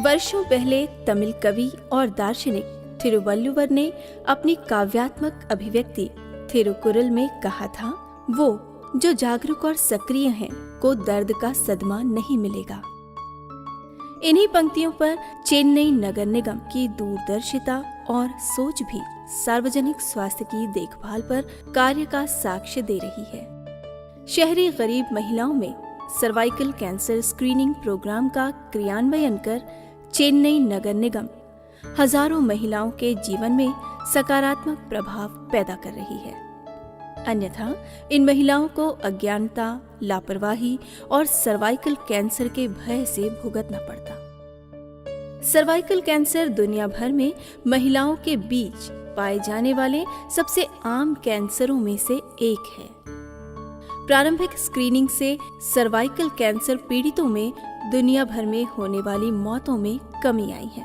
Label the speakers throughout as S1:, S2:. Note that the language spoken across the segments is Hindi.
S1: वर्षों पहले तमिल कवि और दार्शनिक थिरुवल्लुवर ने अपनी काव्यात्मक अभिव्यक्ति थिरुकुरल में कहा था, वो जो जागरूक और सक्रिय हैं को दर्द का सदमा नहीं मिलेगा। इन्हीं पंक्तियों पर चेन्नई नगर निगम की दूरदर्शिता और सोच भी सार्वजनिक स्वास्थ्य की देखभाल पर कार्य का साक्ष्य दे रही है। शहरी गरीब महिलाओं में सर्वाइकल कैंसर स्क्रीनिंग प्रोग्राम का क्रियान्वयन कर चेन्नई नगर निगम हजारों महिलाओं के जीवन में सकारात्मक प्रभाव पैदा कर रही है। अन्यथा इन महिलाओं को अज्ञानता, लापरवाही और सर्वाइकल कैंसर के भय से भुगतना पड़ता। सर्वाइकल कैंसर दुनिया भर में महिलाओं के बीच पाए जाने वाले सबसे आम कैंसरों में से एक है। प्रारंभिक स्क्रीनिंग से सर्वाइकल कैंसर पीड़ितों में दुनिया भर में होने वाली मौतों में कमी आई है।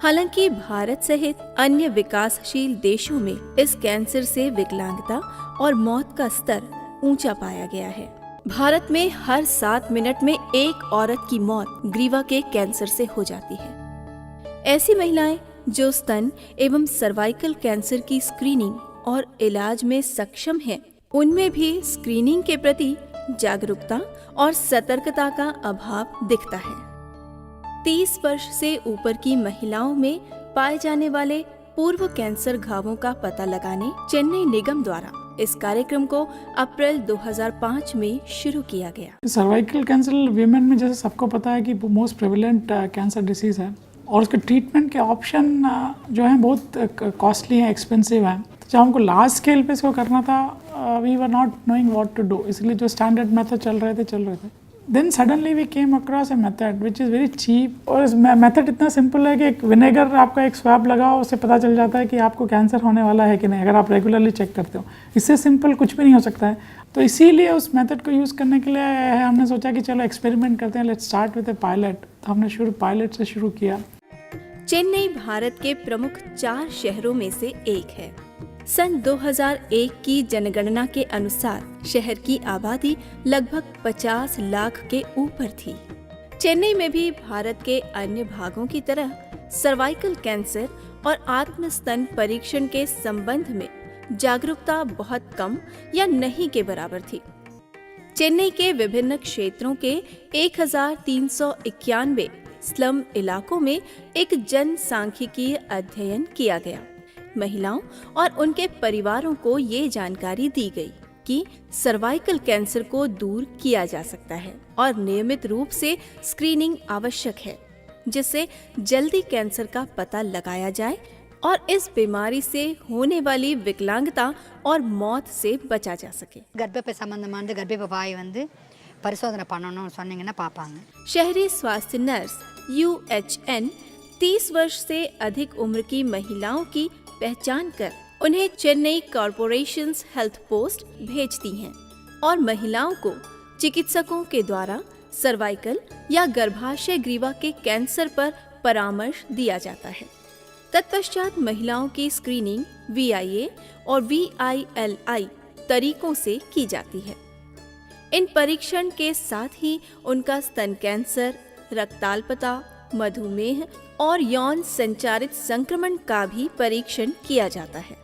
S1: हालांकि भारत सहित अन्य विकासशील देशों में इस कैंसर से विकलांगता और मौत का स्तर ऊंचा पाया गया है। भारत में हर 7 मिनट में एक औरत की मौत ग्रीवा के कैंसर से हो जाती है। ऐसी महिलाएं जो स्तन एवं सर्वाइकल कैंसर की स्क्रीनिंग और इलाज में सक्षम हैं, उनमें भी स्क्रीनिंग के प्रति जागरूकता और सतर्कता का अभाव दिखता है। 30 वर्ष से ऊपर की महिलाओं में पाए जाने वाले पूर्व कैंसर घावों का पता लगाने चेन्नई निगम द्वारा इस कार्यक्रम को अप्रैल 2005 में शुरू किया गया।
S2: सर्वाइकल कैंसर वीमेन में जैसे सबको पता है कि मोस्ट प्रेवलेंट कैंसर डिसीज है और उसके ट्रीटमेंट के ऑप्शन जो हैं बहुत कॉस्टली हैं, एक्सपेंसिव हैं। तो जब हमको लार्ज स्केल पे इसको करना था, we were not knowing what to do, इसलिए जो स्टैंडर्ड मेथड चल रहे थे। Then suddenly we came across a method which is very cheap. और इस मेथड इतना सिंपल है कि एक विनेगर आपका एक स्वैब लगाओ, उससे पता चल जाता है कि आपको कैंसर होने वाला है कि नहीं, अगर आप रेगुलरली चेक करते हो। इससे सिंपल कुछ भी नहीं हो सकता है। तो इसीलिए उस मेथड को यूज़ करने के लिए हमने सोचा कि चलो एक्सपेरिमेंट करते हैं, let's start with A pilot. तो हमने पायलट से शुरू किया।
S1: चेन्नई भारत के प्रमुख 4 शहरों में से एक है। सन 2001 की जनगणना के अनुसार शहर की आबादी लगभग 50 लाख के ऊपर थी। चेन्नई में भी भारत के अन्य भागों की तरह सर्वाइकल कैंसर और आत्मस्तन परीक्षण के संबंध में जागरूकता बहुत कम या नहीं के बराबर थी। चेन्नई के विभिन्न क्षेत्रों के 1391 स्लम इलाकों में एक जनसांख्यिकीय अध्ययन किया गया। महिलाओं और उनके परिवारों को ये जानकारी दी गई कि सर्वाइकल कैंसर को दूर किया जा सकता है और नियमित रूप से स्क्रीनिंग आवश्यक है, जिससे जल्दी कैंसर का पता लगाया जाए और इस बीमारी से होने वाली विकलांगता और मौत से बचा जा सके।
S3: गर्भपे संबंधमानது गर्भपाई வந்து பரிசோதனை பண்ணனும் சொன்னீங்கன்னா பாப்பாங்க।
S1: शहरी स्वास्थ्य नर्स UHN 30 वर्ष से अधिक उम्र की महिलाओं की पहचान कर उन्हें चेन्नई कॉर्पोरेशंस हेल्थ पोस्ट भेजती हैं और महिलाओं को चिकित्सकों के द्वारा सर्वाइकल या गर्भाशय ग्रीवा के कैंसर पर परामर्श दिया जाता है। तत्पश्चात महिलाओं की स्क्रीनिंग VIA और VILI तरीकों से की जाती है। इन परीक्षण के साथ ही उनका स्तन कैंसर, रक्ताल्पता, मधुमेह और यौन संचारित संक्रमण का भी परीक्षण किया जाता है।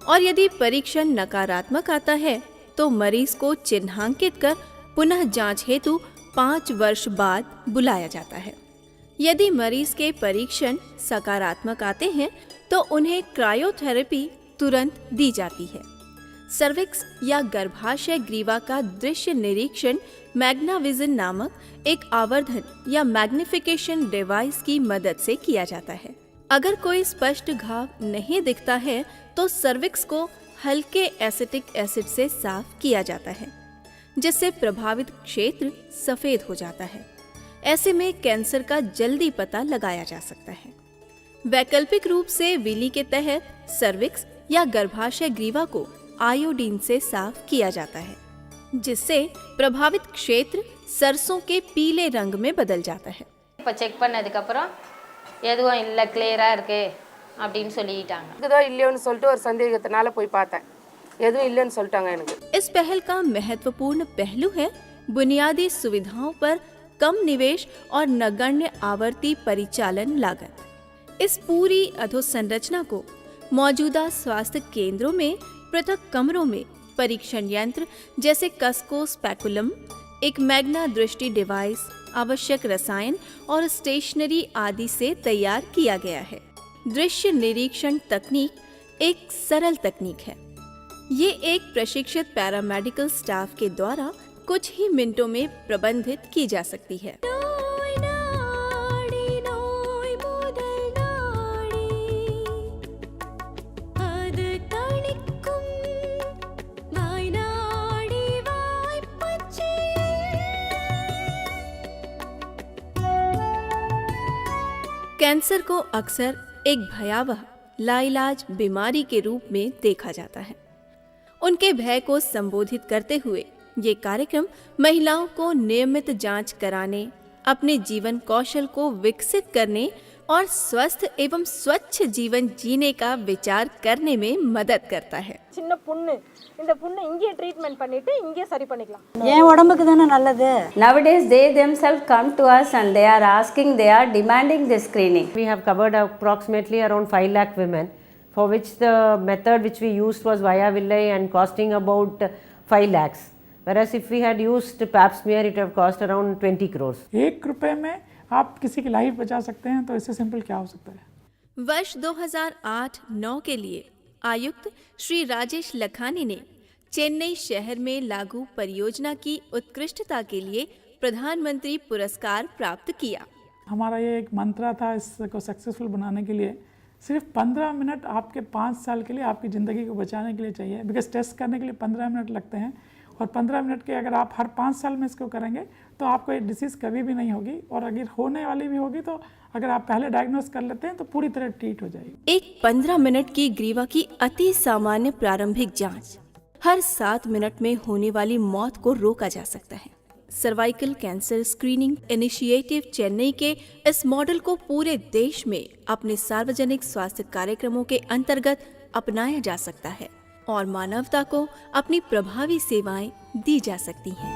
S1: और यदि परीक्षण नकारात्मक आता है तो मरीज को चिन्हांकित कर पुनः जांच हेतु 5 वर्ष बाद बुलाया जाता है। यदि मरीज के परीक्षण सकारात्मक आते हैं तो उन्हें क्रायोथेरेपी तुरंत दी जाती है। सर्विक्स या गर्भाशय ग्रीवा का दृश्य निरीक्षण मैग्नाविजन नामक एक आवर्धन या मैग्निफिकेशन डिवाइस की मदद से किया जाता है। अगर कोई स्पष्ट घाव नहीं दिखता है तो सर्विक्स को हल्के एसिटिक एसिड से साफ किया जाता है, जिससे प्रभावित क्षेत्र सफेद हो जाता है। ऐसे में कैंसर का जल्दी पता लगाया जा सकता है। वैकल्पिक रूप से विली के तहत सर्विक्स या गर्भाशय ग्रीवा को आयोडीन से साफ किया जाता है, जिससे प्रभावित क्षेत्र सरसों के पीले रंग में बदल जाता है।
S4: செக் பண்ணதுக்கு அப்புறம் எதுவும் இல்ல கிளியரா இருக்கு அப்படினு சொல்லிட்டாங்க।
S5: இதுதான் இல்லையோன்னு சொல்லிட்டு ஒரு சந்தேகத்தினால போய் பார்த்தேன், எதுவும் இல்லைன்னு சொல்லிட்டாங்க எனக்கு।
S1: इस पहल का महत्वपूर्ण पहलू है बुनियादी सुविधाओं पर कम निवेश और नगण्य आवर्ती परिचालन लागत। इस पूरी अधोसंरचना को मौजूदा स्वास्थ्य केंद्रों में पृथक कमरों में परीक्षण यंत्र जैसे कस्को स्पेकुलम, एक मैग्ना दृष्टि डिवाइस, आवश्यक रसायन और स्टेशनरी आदि से तैयार किया गया है। दृश्य निरीक्षण तकनीक एक सरल तकनीक है। ये एक प्रशिक्षित पैरामेडिकल स्टाफ के द्वारा कुछ ही मिनटों में प्रबंधित की जा सकती है। कैंसर को अक्सर एक भयावह लाइलाज बीमारी के रूप में देखा जाता है। उनके भय को संबोधित करते हुए ये कार्यक्रम महिलाओं को नियमित जांच कराने, अपने जीवन कौशल को विकसित करने और स्वस्थ एवं स्वच्छ जीवन जीने का विचार करने में मदद करता है।
S6: சின்ன புண்ணு இந்த புண்ணை இங்கே ட்ரீட்மெண்ட் பண்ணிட்டு இங்கே சரி பண்ணிக்கலாம்.
S7: ஏன் உடம்புக்கு தானே நல்லது.
S8: Nowadays they themselves come to us and they are asking, they are demanding this screening.
S9: We have covered approximately around 5 lakh women, for which the method which we used was via villi and costing about 5 lakhs. Whereas if we had used pap smear, it would have cost around 20 crores.
S2: 1 रुपए में आप किसी की लाइफ बचा सकते हैं, तो इससे सिंपल क्या हो सकता है।
S1: वर्ष 2008-9 के लिए आयुक्त श्री राजेश लखानी ने चेन्नई शहर में लागू परियोजना की उत्कृष्टता के लिए प्रधानमंत्री पुरस्कार प्राप्त किया।
S2: हमारा ये एक मंत्र था इसको सक्सेसफुल बनाने के लिए, सिर्फ 15 मिनट आपके 5 साल के लिए आपकी ज़िंदगी को बचाने के लिए चाहिए। बिकॉज टेस्ट करने के लिए 15 मिनट लगते हैं और 15 मिनट के अगर आप हर 5 साल में इसको करेंगे तो आपको ये डिसीज़ कभी भी नहीं होगी, और अगर होने वाली भी होगी तो अगर आप पहले डायग्नोस कर लेते हैं तो पूरी तरह ट्रीट हो जाएगी।
S1: एक 15 मिनट की ग्रीवा की अति सामान्य प्रारंभिक जांच हर 7 मिनट में होने वाली मौत को रोका जा सकता है। Cervical cancer screening initiative Chennai के इस मॉडल को पूरे देश में अपने सार्वजनिक स्वास्थ्य कार्यक्रमों के अंतर्गत अपनाया जा सकता है और मानवता को अपनी प्रभावी सेवाएं दी जा सकती हैं।